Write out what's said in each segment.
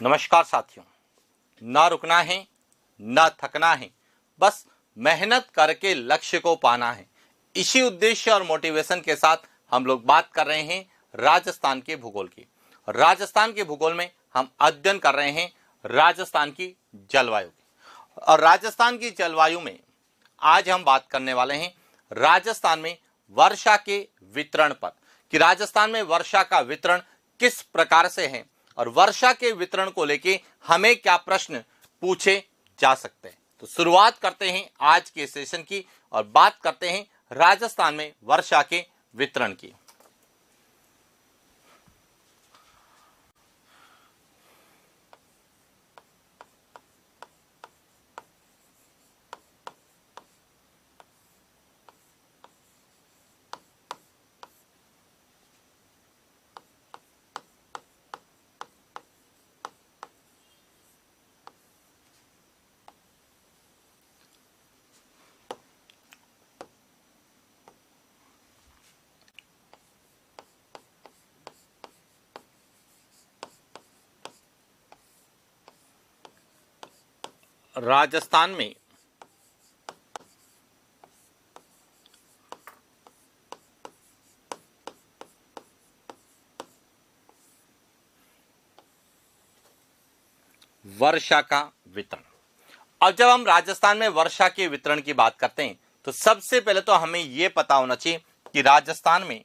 नमस्कार साथियों, ना रुकना है ना थकना है, बस मेहनत करके लक्ष्य को पाना है। इसी उद्देश्य और मोटिवेशन के साथ हम लोग बात कर रहे हैं राजस्थान के भूगोल की। राजस्थान के भूगोल में हम अध्ययन कर रहे हैं राजस्थान की जलवायु की। और राजस्थान की जलवायु में आज हम बात करने वाले हैं राजस्थान में वर्षा के वितरण पर, कि राजस्थान में वर्षा का वितरण किस प्रकार से है और वर्षा के वितरण को लेके हमें क्या प्रश्न पूछे जा सकते हैं। तो शुरुआत करते हैं आज के सेशन की और बात करते हैं राजस्थान में वर्षा के वितरण की। राजस्थान में वर्षा का वितरण। अब जब हम राजस्थान में वर्षा के वितरण की बात करते हैं तो सबसे पहले तो हमें यह पता होना चाहिए कि राजस्थान में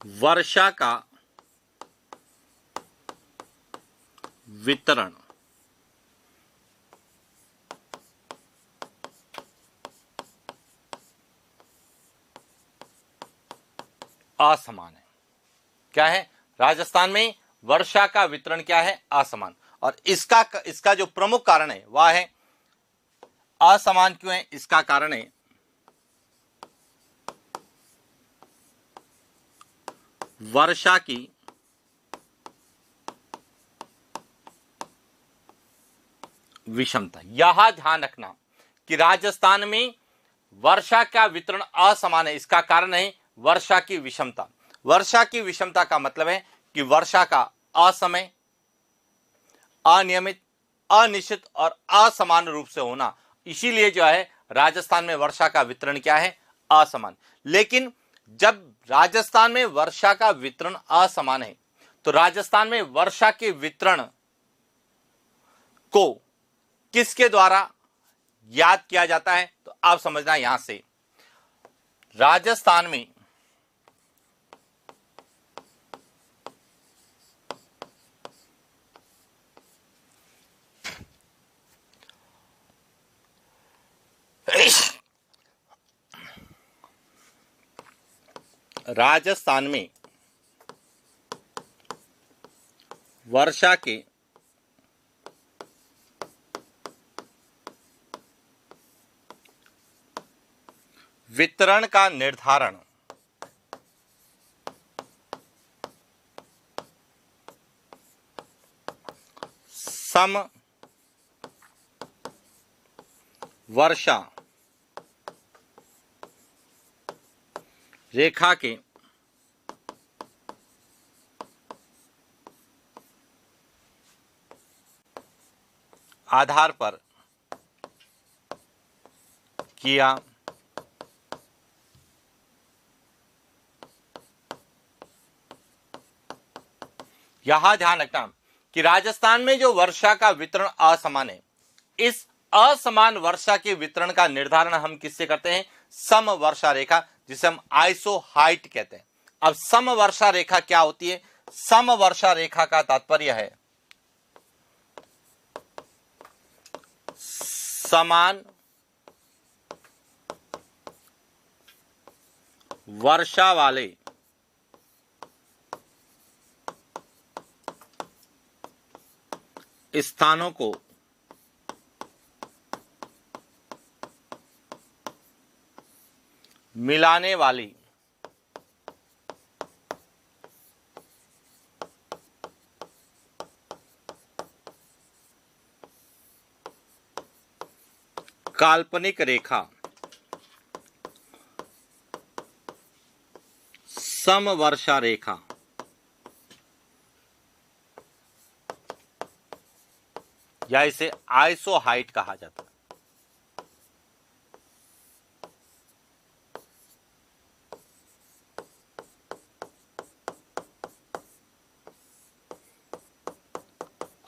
वर्षा का वितरण असमान है। क्या है? राजस्थान में वर्षा का वितरण क्या है? असमान। और इसका जो प्रमुख कारण है वह है असमान। क्यों है? इसका कारण है वर्षा की विषमता। यह ध्यान रखना कि राजस्थान में वर्षा का वितरण असमान है, इसका कारण है वर्षा की विषमता। वर्षा की विषमता का मतलब है कि वर्षा का असमय, अनियमित, अनिश्चित और असमान रूप से होना। इसीलिए जो है राजस्थान में वर्षा का वितरण क्या है? असमान। लेकिन जब राजस्थान में वर्षा का वितरण असमान है तो राजस्थान में वर्षा के वितरण को किसके द्वारा याद किया जाता है? तो आप समझना, यहां से राजस्थान में राजस्थान में वर्षा के वितरण का निर्धारण सम वर्षा रेखा के आधार पर किया यहां ध्यान रखना कि राजस्थान में जो वर्षा का वितरण असमान है, इस असमान वर्षा के वितरण का निर्धारण हम किससे करते हैं? सम वर्षा रेखा, जिसे हम आइसो हाइट कहते हैं। अब सम वर्षा रेखा क्या होती है? सम वर्षा रेखा का तात्पर्य है समान वर्षा वाले स्थानों को मिलाने वाली काल्पनिक रेखा समवर्षा रेखा या इसे आइसोहाइट कहा जाता है।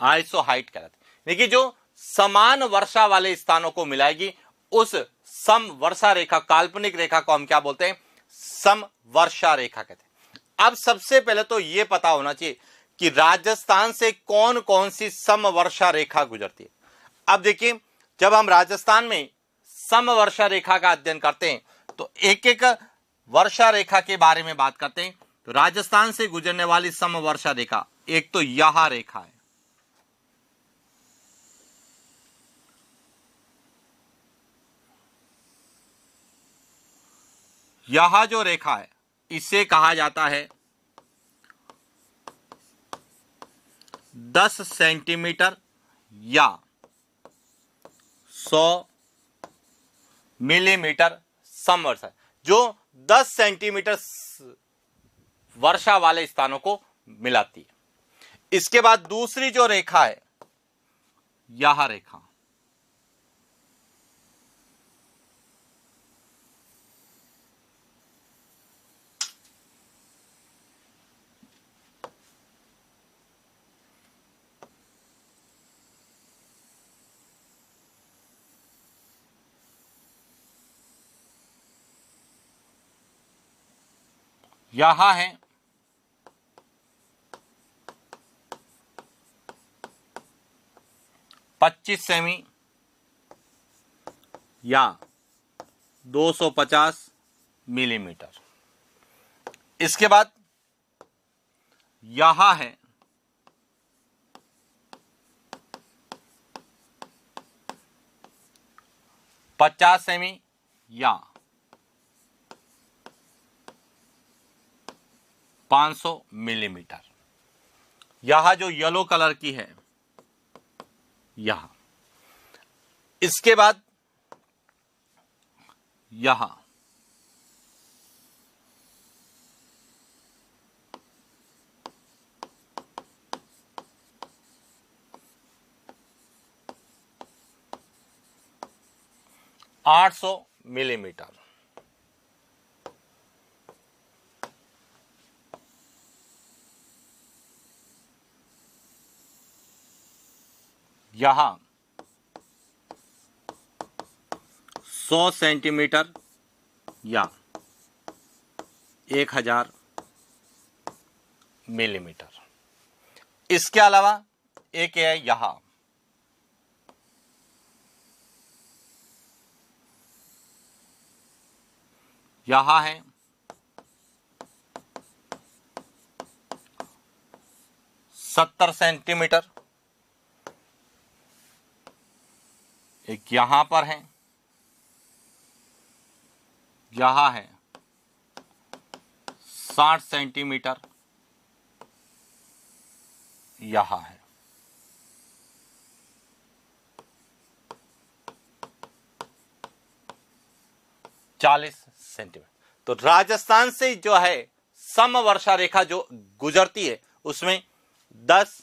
आइसोहाइट कहलाते हैं। देखिए, जो समान वर्षा वाले स्थानों को मिलाएगी उस समवर्षा रेखा, काल्पनिक रेखा को हम क्या बोलते हैं? समवर्षा रेखा कहते हैं। अब सबसे पहले तो यह पता होना चाहिए कि राजस्थान से कौन कौन सी समवर्षा रेखा गुजरती है। अब देखिए, जब हम राजस्थान में समवर्षा रेखा का अध्ययन करते हैं तो एक एक वर्षा रेखा के बारे में बात करते हैं। तो राजस्थान से गुजरने वाली समवर्षा रेखा, एक तो यह रेखा है, यह जो रेखा है इसे कहा जाता है 10 सेंटीमीटर या 100 मिलीमीटर समवर्षा, जो 10 सेंटीमीटर वर्षा वाले स्थानों को मिलाती है। इसके बाद दूसरी जो रेखा है, यह रेखा, यह है 25 सेमी या 250 मिलीमीटर। इसके बाद यह है 50 सेमी या 500 मिलीमीटर। यह जो येलो कलर की है यह। इसके बाद यह आठ 800 मिलीमीटर। यहां 100 सेंटीमीटर या 1000 मिलीमीटर। इसके अलावा एक है यहां, यहां है 70 सेंटीमीटर, एक यहां पर है, यहां है 60 सेंटीमीटर, यहां है 40 सेंटीमीटर। तो राजस्थान से जो है समवर्षा रेखा जो गुजरती है उसमें 10,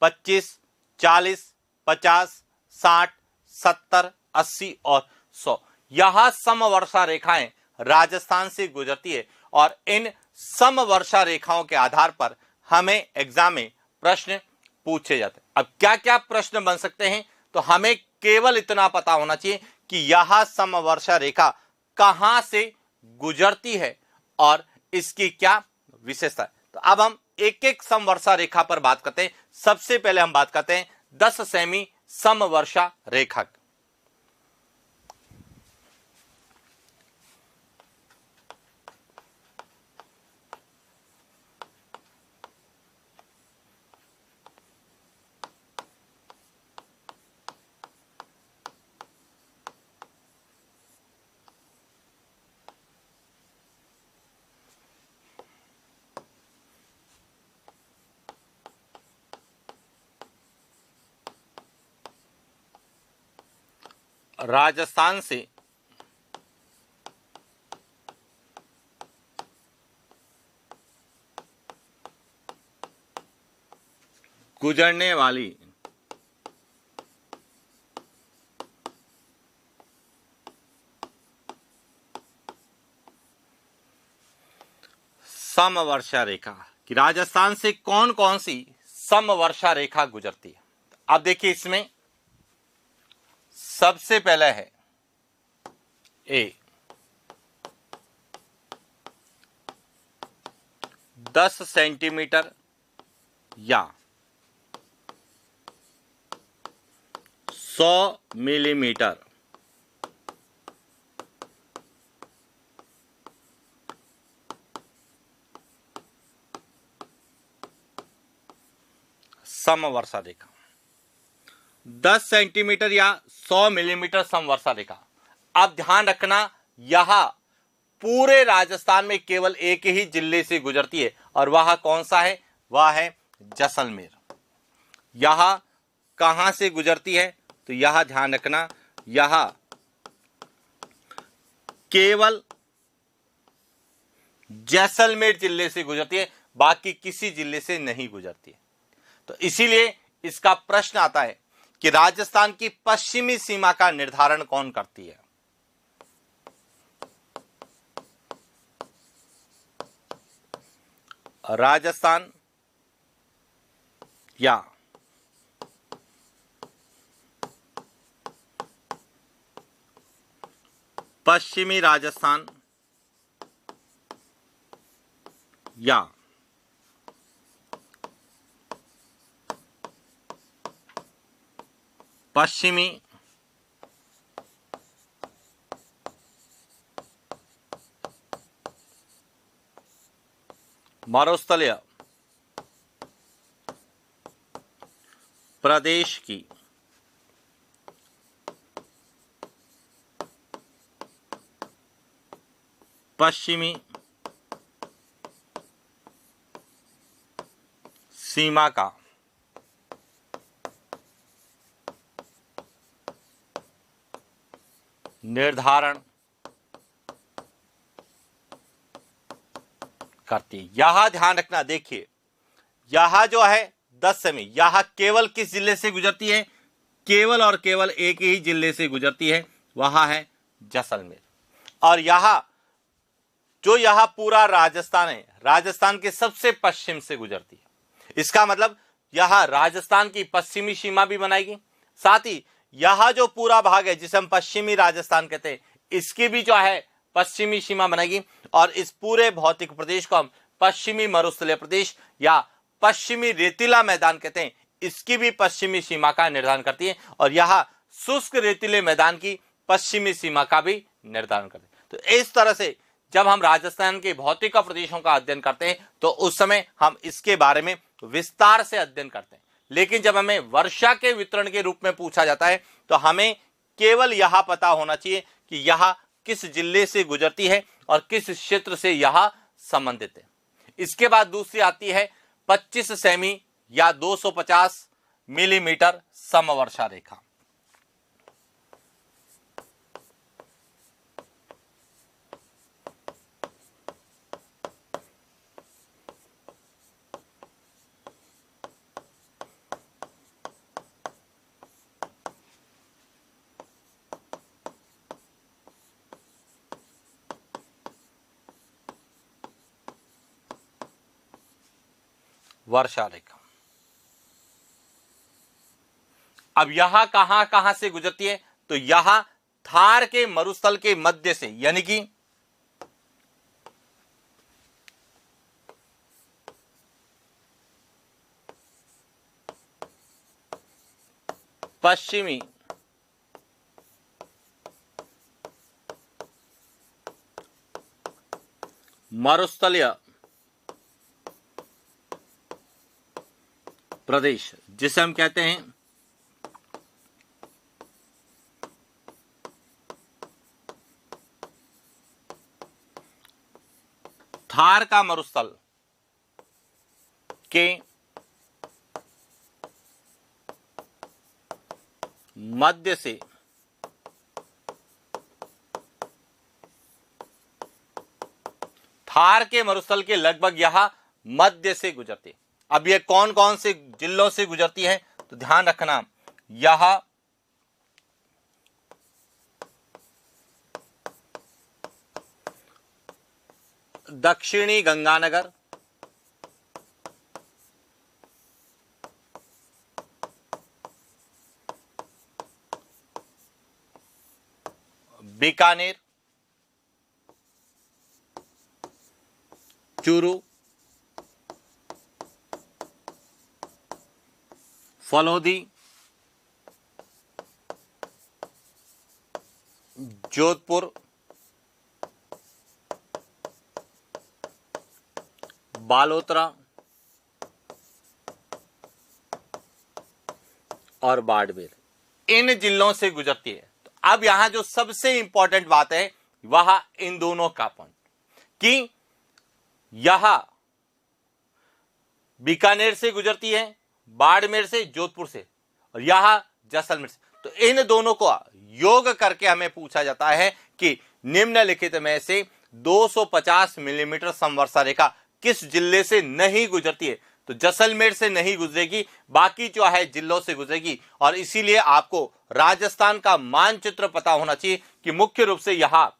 25, 40, 50, 60, 70, 80 और 100 यह समवर्षा रेखाएं राजस्थान से गुजरती है। और इन समवर्षा रेखाओं के आधार पर हमें एग्जाम में प्रश्न पूछे जाते हैं। अब क्या क्या प्रश्न बन सकते हैं, तो हमें केवल इतना पता होना चाहिए कि यह समवर्षा रेखा कहां से गुजरती है और इसकी क्या विशेषता है। तो अब हम एक एक समवर्षा रेखा पर बात करते हैं। सबसे पहले हम बात करते हैं 10 सेमी समवर्षा रेखा। राजस्थान से गुजरने वाली समवर्षा रेखा, कि राजस्थान से कौन कौन सी समवर्षा रेखा गुजरती है। अब देखिए, इसमें सबसे पहले है ए 10 सेंटीमीटर या 100 मिलीमीटर समवर्षा रेखा। 10 सेंटीमीटर या 100 मिलीमीटर समवर्षा रेखा। अब ध्यान रखना, यह पूरे राजस्थान में केवल एक ही जिले से गुजरती है, और वह कौन सा है? वह है जैसलमेर। यह कहां से गुजरती है? तो यह ध्यान रखना, यह केवल जैसलमेर जिले से गुजरती है, बाकी किसी जिले से नहीं गुजरती है। तो इसीलिए इसका प्रश्न आता है कि राजस्थान की पश्चिमी सीमा का निर्धारण कौन करती है? राजस्थान या पश्चिमी राजस्थान या पश्चिमी मरुस्थलीय प्रदेश की पश्चिमी सीमा का निर्धारण करती है। यह ध्यान रखना, देखिए यह जो है 10 सेमी, यह केवल किस जिले से गुजरती है? केवल और केवल एक ही जिले से गुजरती है, वह है जैसलमेर। और यह पूरा राजस्थान है, राजस्थान के सबसे पश्चिम से गुजरती है। इसका मतलब यह राजस्थान की पश्चिमी सीमा भी बनाएगी, साथ ही यह जो पूरा भाग है जिसे हम पश्चिमी राजस्थान कहते हैं, इसकी भी जो है पश्चिमी सीमा बनाएगी। और इस पूरे भौतिक प्रदेश को हम पश्चिमी मरुस्थलीय प्रदेश या पश्चिमी रेतीला मैदान कहते हैं, इसकी भी पश्चिमी सीमा का निर्धारण करती है। और यह शुष्क रेतीले मैदान की पश्चिमी सीमा का भी निर्धारण करती है। तो इस तरह से जब हम राजस्थान के भौतिक प्रदेशों का अध्ययन करते हैं तो उस समय हम इसके बारे में विस्तार से अध्ययन करते हैं। लेकिन जब हमें वर्षा के वितरण के रूप में पूछा जाता है तो हमें केवल यह पता होना चाहिए कि यह किस जिले से गुजरती है और किस क्षेत्र से यह संबंधित है। इसके बाद दूसरी आती है 25 सेमी या 250 मिलीमीटर समवर्षा रेखा। वर्षा रेखा। अब यह कहां कहां से गुजरती है? तो यह थार के मरुस्थल के मध्य से, यानी कि पश्चिमी मरुस्थलीय प्रदेश, जिसे हम कहते हैं थार का मरुस्थल के मध्य से थार के मरुस्थल के लगभग यह मध्य से गुजरती है। अब ये कौन कौन से जिलों से गुजरती है, तो ध्यान रखना, यह दक्षिणी गंगानगर, बीकानेर, चूरू, फलोदी, जोधपुर, बालोतरा और बाड़मेर, इन जिलों से गुजरती है। तो अब यहां जो सबसे इंपॉर्टेंट बात है वह इन दोनों का पॉइंट, कि यह बीकानेर से गुजरती है, बाड़मेर से, जोधपुर से, और यह जैसलमेर से। तो इन दोनों को योग करके हमें पूछा जाता है कि निम्नलिखित में से 250 मिलीमीटर समवर्षा रेखा किस जिले से नहीं गुजरती है, तो जैसलमेर से नहीं गुजरेगी, बाकी जो है जिलों से गुजरेगी। और इसीलिए आपको राजस्थान का मानचित्र पता होना चाहिए कि मुख्य रूप से यह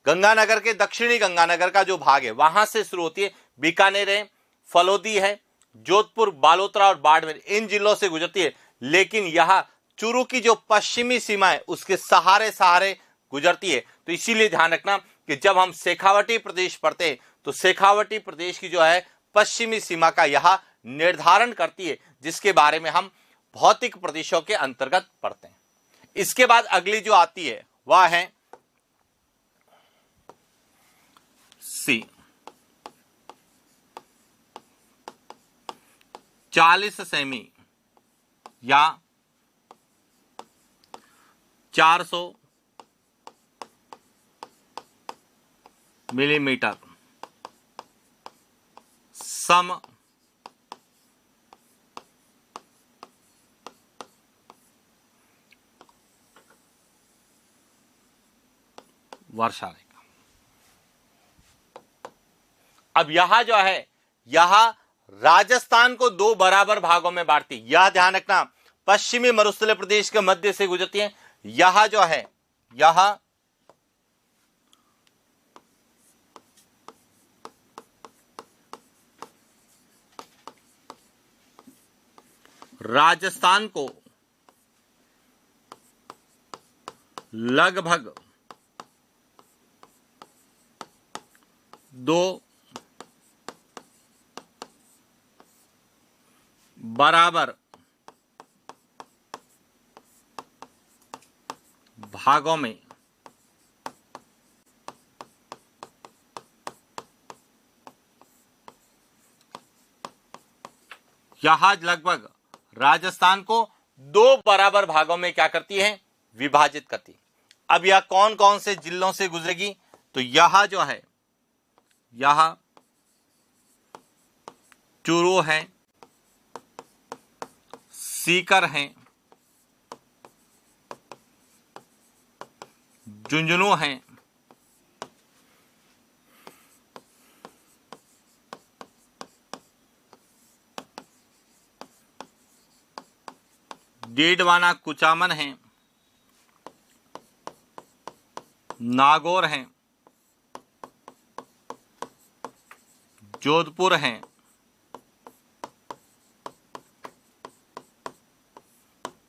गंगानगर के दक्षिणी गंगानगर का जो भाग है वहां से शुरू होती है, बीकानेर है, फलोदी है, जोधपुर, बालोतरा और बाड़मेर, इन जिलों से गुजरती है। लेकिन यह चूरू की जो पश्चिमी सीमा है उसके सहारे सहारे गुजरती है। तो इसीलिए ध्यान रखना कि जब हम शेखावटी प्रदेश पढ़ते हैं तो शेखावटी प्रदेश की जो है पश्चिमी सीमा का यह निर्धारण करती है, जिसके बारे में हम भौतिक प्रदेशों के अंतर्गत पढ़ते हैं। इसके बाद अगली जो आती है वह है सी, 40 सेमी या 400 मिलीमीटर सम वर्षा रेखा। अब यह जो है यह राजस्थान को दो बराबर भागों में बांटती है। यह ध्यान रखना, पश्चिमी मरुस्थलीय प्रदेश के मध्य से गुजरती है। यह जो है यह राजस्थान को लगभग 2 बराबर भागों में यह लगभग राजस्थान को 2 बराबर भागों में क्या करती है, विभाजित करती है। अब यह कौन कौन से जिलों से गुजरेगी, तो यह जो है यह चूरू है, सीकर है, झुंझुनू है, डीडवाना कुचामन है, नागौर है, जोधपुर है,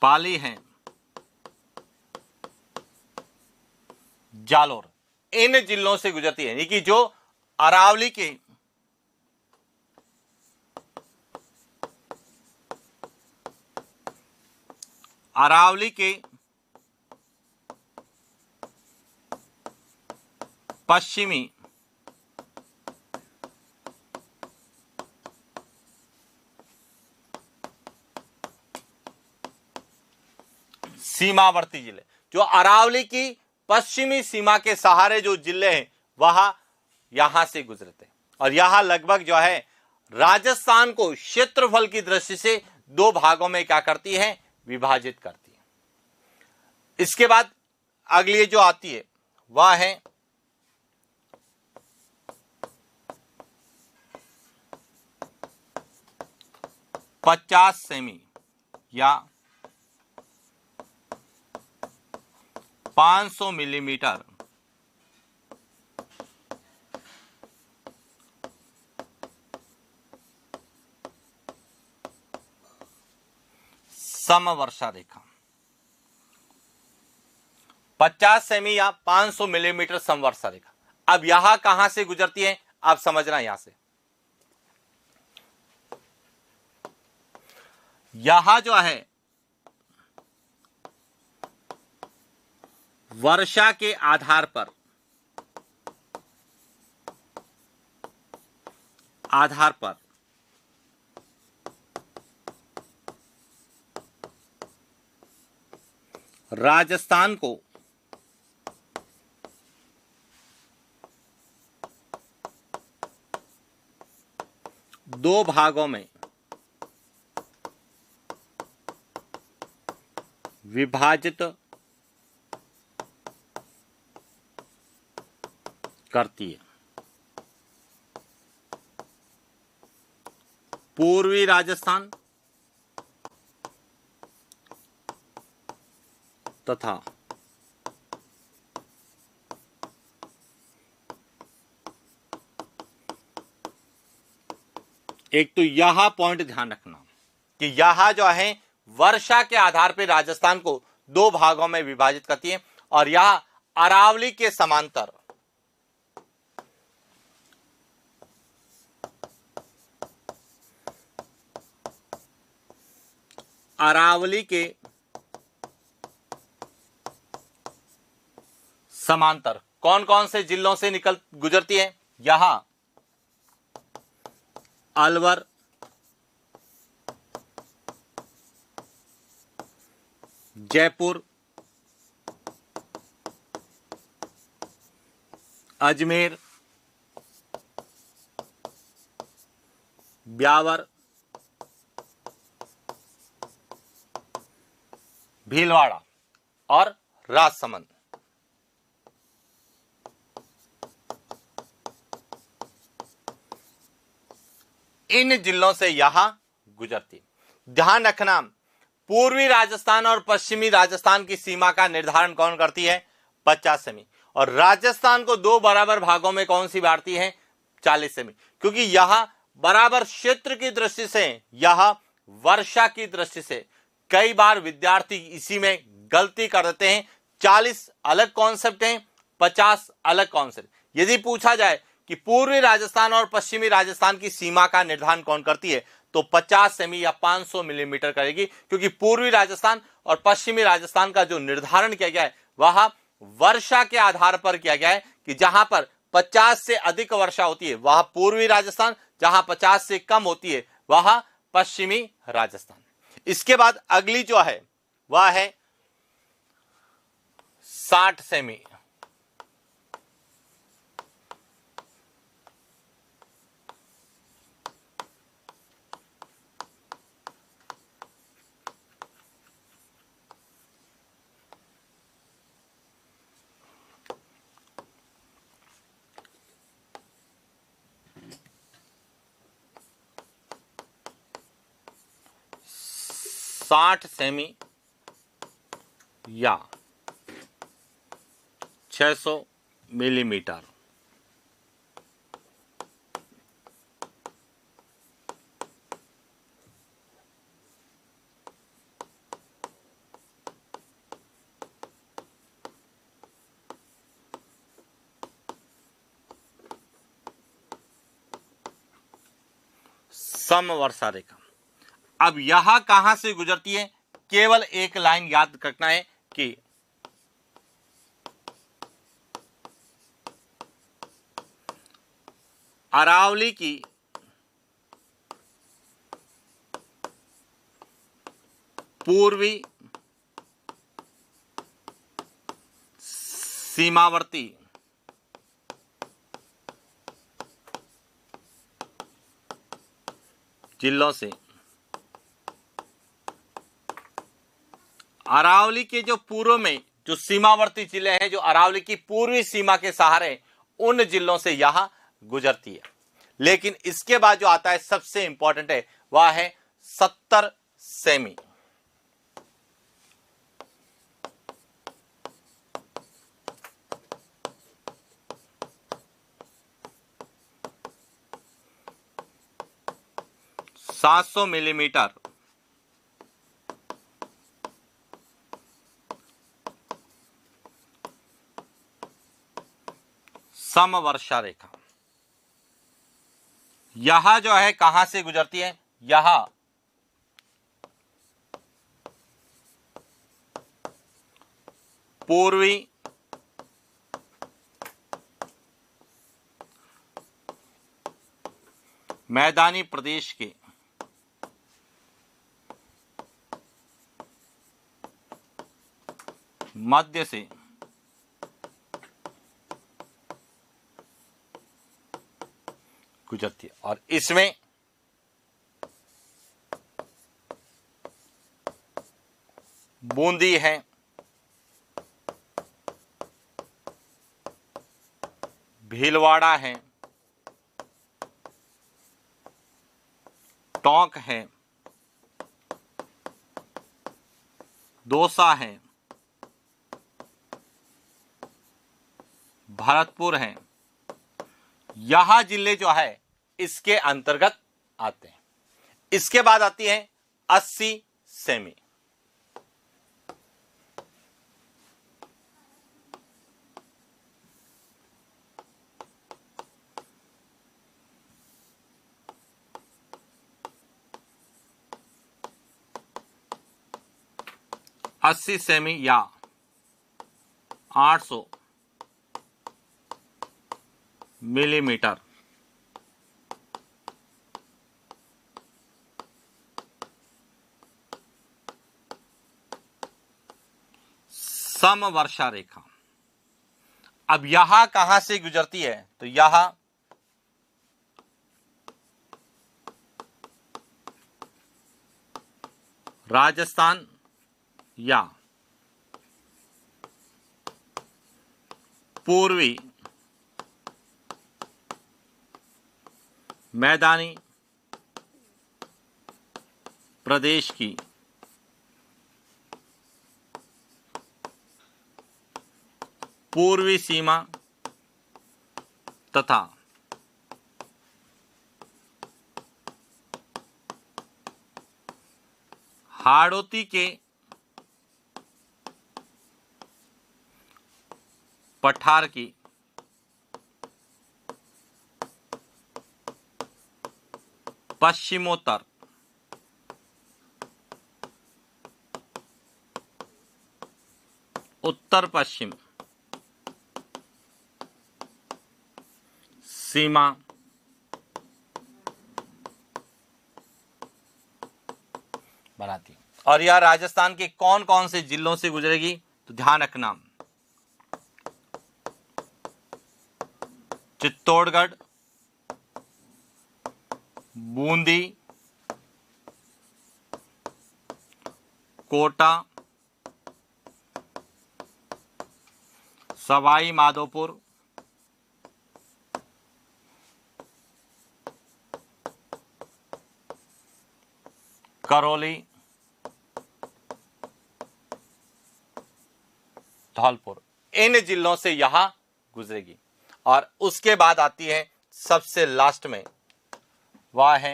पाली है, जालोर, इन जिलों से गुजरती है। यानी कि जो अरावली के पश्चिमी सीमावर्ती जिले, जो अरावली की पश्चिमी सीमा के सहारे जो जिले हैं वह यहां से गुजरते हैं। और यह लगभग जो है राजस्थान को क्षेत्रफल की दृष्टि से 2 भागों में क्या करती है, विभाजित करती है। इसके बाद अगली जो आती है वह है 50 सेमी या 500 मिलीमीटर समवर्षा रेखा। 50 सेमी या 500 मिलीमीटर समवर्षा रेखा। अब यहां कहां से गुजरती है आप समझना। यहां से यहां जो है वर्षा के आधार पर राजस्थान को दो भागों में विभाजित करती है। पूर्वी राजस्थान तथा एक तो यहां पॉइंट ध्यान रखना कि यहां जो है वर्षा के आधार पर राजस्थान को दो भागों में विभाजित करती है और यह अरावली के समांतर कौन कौन से जिलों से गुजरती है। यहां अलवर, जयपुर, अजमेर, ब्यावर, भीलवाड़ा और राजसमंद। इन जिलों से यहां गुजरती। ध्यान रखना, पूर्वी राजस्थान और पश्चिमी राजस्थान की सीमा का निर्धारण कौन करती है? 50 सेमी। और राजस्थान को दो बराबर भागों में कौन सी बांटती है? 40 सेमी। क्योंकि यहां बराबर क्षेत्र की दृष्टि से, यह वर्षा की दृष्टि से कई बार विद्यार्थी इसी में गलती कर देते हैं। 40 अलग कॉन्सेप्ट है, 50 अलग कॉन्सेप्ट। यदि पूछा जाए कि पूर्वी राजस्थान और पश्चिमी राजस्थान की सीमा का निर्धारण कौन करती है, तो 50 सेमी या 500 मिलीमीटर करेगी। क्योंकि पूर्वी राजस्थान और पश्चिमी राजस्थान का जो निर्धारण किया गया है वह वर्षा के आधार पर किया गया है कि जहां पर 50 से अधिक वर्षा होती है वह पूर्वी राजस्थान, जहां 50 से कम होती है वह पश्चिमी राजस्थान। इसके बाद अगली जो है वह है 60 सेमी। साठ सेमी या 600 मिलीमीटर। समवर्षा रेखा। अब यहां कहां से गुजरती है? केवल एक लाइन याद रखना है कि अरावली की पूर्वी सीमावर्ती जिलों से अरावली के जो पूर्व में जो सीमावर्ती जिले हैं, जो अरावली की पूर्वी सीमा के सहारे, उन जिलों से यहां गुजरती है। लेकिन इसके बाद जो आता है सबसे इंपॉर्टेंट है वह है 70 सेमी। सात सौ मिलीमीटर समवर्षा रेखा। यह जो है कहां से गुजरती है? यह पूर्वी मैदानी प्रदेश के मध्य से गुजरती है और इसमें बूंदी है, भीलवाड़ा है, टोंक है, दौसा है, भरतपुर है। यह जिले जो है इसके अंतर्गत आते हैं। इसके बाद आती है 80 सेमी। अस्सी सेमी या 800 मिलीमीटर समवर्षा रेखा। अब यहां कहां से गुजरती है? तो यहां राजस्थान या पूर्वी मैदानी प्रदेश की पूर्वी सीमा तथा हाड़ौती के पठार की पश्चिमोत्तर उत्तर पश्चिम सीमा बनाती है। और यह राजस्थान के कौन कौन से जिलों से गुजरेगी? तो ध्यान रखना, चित्तौड़गढ़, बूंदी, कोटा, सवाई माधोपुर, करौली, धौलपुर, इन जिलों से यहां गुजरेगी। और उसके बाद आती है सबसे लास्ट में, वह है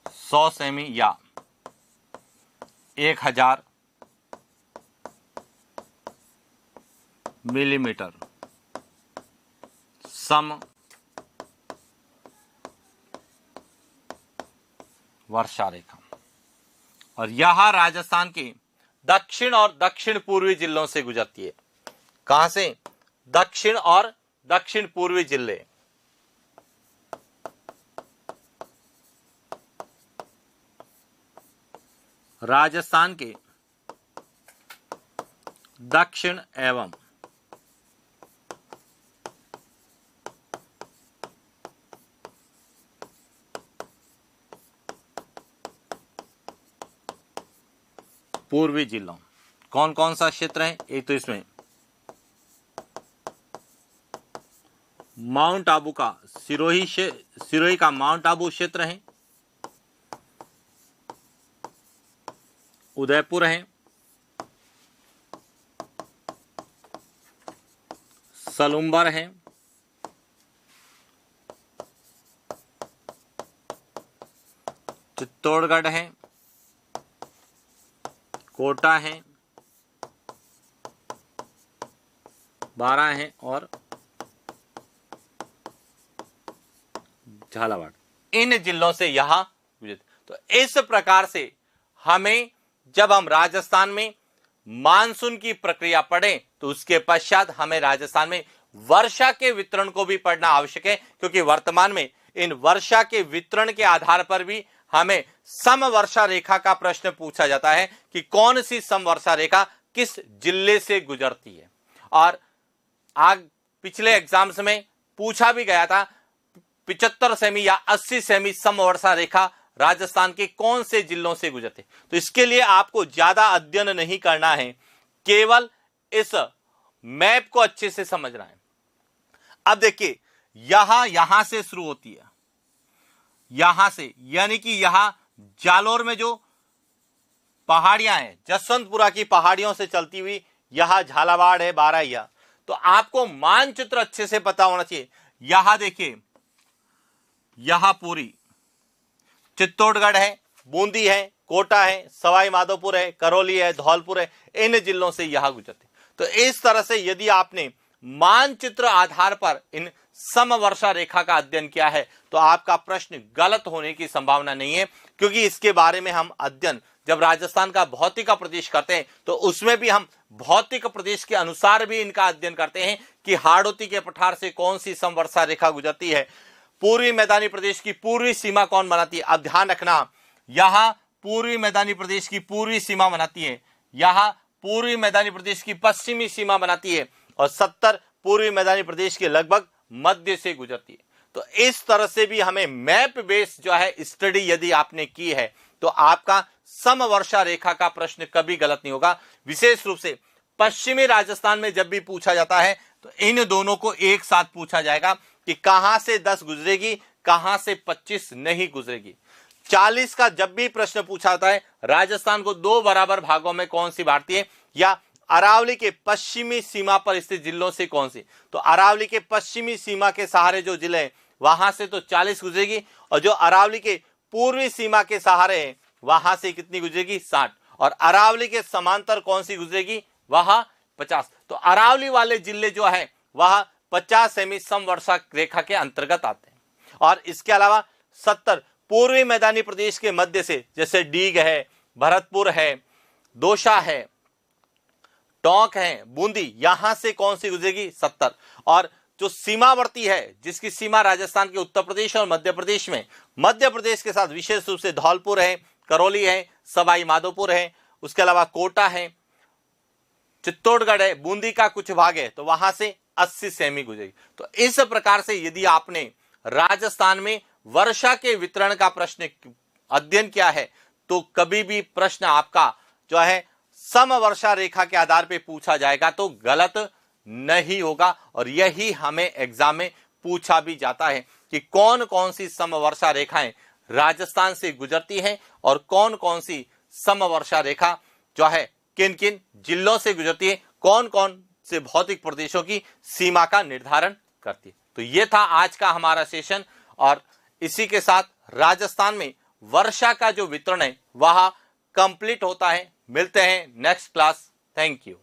100 सेमी या 1000 मिलीमीटर सम वर्षा रेखा। और यह राजस्थान के दक्षिण और दक्षिण पूर्वी जिलों से गुजरती है। कहां से? दक्षिण और दक्षिण पूर्वी जिले। राजस्थान के दक्षिण एवं पूर्वी जिलों। कौन कौन सा क्षेत्र है? एक तो इसमें माउंट आबू का सिरोही का माउंट आबू क्षेत्र है, उदयपुर है, सलूम्बर है, चित्तौड़गढ़ है, कोटा है, बारां है और झालावाड़। इन जिलों से यहां तो इस प्रकार से हमें जब हम राजस्थान में मानसून की प्रक्रिया पढ़ें तो उसके पश्चात हमें राजस्थान में वर्षा के वितरण को भी पढ़ना आवश्यक है, क्योंकि वर्तमान में इन वर्षा के वितरण के आधार पर भी हमें समवर्षा रेखा का प्रश्न पूछा जाता है कि कौन सी समवर्षा रेखा किस जिले से गुजरती है। और पिछले एग्जाम्स में पूछा भी गया था 75 सेमी या 80 सेमी समवर्षा रेखा राजस्थान के कौन से जिलों से गुजरते। तो इसके लिए आपको ज्यादा अध्ययन नहीं करना है, केवल इस मैप को अच्छे से समझना है। अब देखिए यहां से शुरू होती है, यहां से, यानी कि यहां जालोर में जो पहाड़ियां हैं, जसवंतपुरा की पहाड़ियों से चलती हुई यहां झालावाड़ है, बाराहिया। तो आपको मानचित्र अच्छे से पता होना चाहिए। यहां देखिए, यहां पूरी चित्तौड़गढ़ है, बूंदी है, कोटा है, सवाई माधोपुर है, करौली है, धौलपुर है, इन जिलों से यहां गुजरते। तो इस तरह से यदि आपने मानचित्र आधार पर इन समवर्षा रेखा का अध्ययन किया है तो आपका प्रश्न गलत होने की संभावना नहीं है, क्योंकि इसके बारे में हम अध्ययन जब राजस्थान का भौतिक प्रदेश करते हैं तो उसमें भी हम भौतिक प्रदेश के अनुसार भी इनका अध्ययन करते हैं कि हाड़ौती के पठार से कौन सी समवर्षा रेखा गुजरती है, पूर्वी मैदानी प्रदेश की पूर्वी सीमा कौन बनाती है। अब ध्यान रखना, यहां पूर्वी मैदानी प्रदेश की पूर्वी सीमा बनाती है, यहां पूर्वी मैदानी प्रदेश की पश्चिमी सीमा बनाती है और 70 पूर्वी मैदानी प्रदेश के लगभग मध्य से गुजरती है। तो इस तरह से भी हमें मैप बेस जो है स्टडी यदि आपने की है तो आपका समवर्षा रेखा का प्रश्न कभी गलत नहीं होगा। विशेष रूप से पश्चिमी राजस्थान में जब भी पूछा जाता है तो इन दोनों को एक साथ पूछा जाएगा कि कहां से 10 गुजरेगी, कहां से 25 नहीं गुजरेगी। 40 का जब भी प्रश्न पूछा जाता है राजस्थान को 2 बराबर भागों में कौन सी बांटती है, या अरावली के पश्चिमी सीमा पर स्थित जिलों से कौन सी। तो अरावली के पश्चिमी सीमा के सहारे जो जिले हैं वहां से तो 40 गुजरेगी, और जो अरावली के पूर्वी सीमा के सहारे हैं वहां से कितनी गुजरेगी, 60, और अरावली के समांतर कौन सी गुजरेगी, वहां 50। तो अरावली वाले जिले जो है वह 50 सेमी समवर्षा रेखा के अंतर्गत आते हैं। और इसके अलावा 70 पूर्वी मैदानी प्रदेश के मध्य से, जैसे डीग है, भरतपुर है, दौसा है, टोंक है, बूंदी, यहां से कौन सी गुजरेगी, 70। और जो सीमावर्ती है, जिसकी सीमा राजस्थान के उत्तर प्रदेश और मध्य प्रदेश में, मध्य प्रदेश के साथ विशेष रूप से धौलपुर है, करौली है, सवाई माधोपुर है, उसके अलावा कोटा है, चित्तौड़गढ़ है, बूंदी का कुछ भाग है, तो वहां से 80 सेमी गुजरेगी। तो इस प्रकार से यदि आपने राजस्थान में वर्षा के वितरण का प्रश्न अध्ययन किया है तो कभी भी प्रश्न आपका जो है समवर्षा रेखा के आधार पर पूछा जाएगा तो गलत नहीं होगा। और यही हमें एग्जाम में पूछा भी जाता है कि कौन कौन सी समवर्षा रेखाएं राजस्थान से गुजरती हैं और कौन कौन सी समवर्षा रेखा जो है किन किन जिलों से गुजरती है, कौन कौन से भौतिक प्रदेशों की सीमा का निर्धारण करती है। तो ये था आज का हमारा सेशन, और इसी के साथ राजस्थान में वर्षा का जो वितरण है वह कंप्लीट होता है। मिलते हैं नेक्स्ट क्लास। Thank you.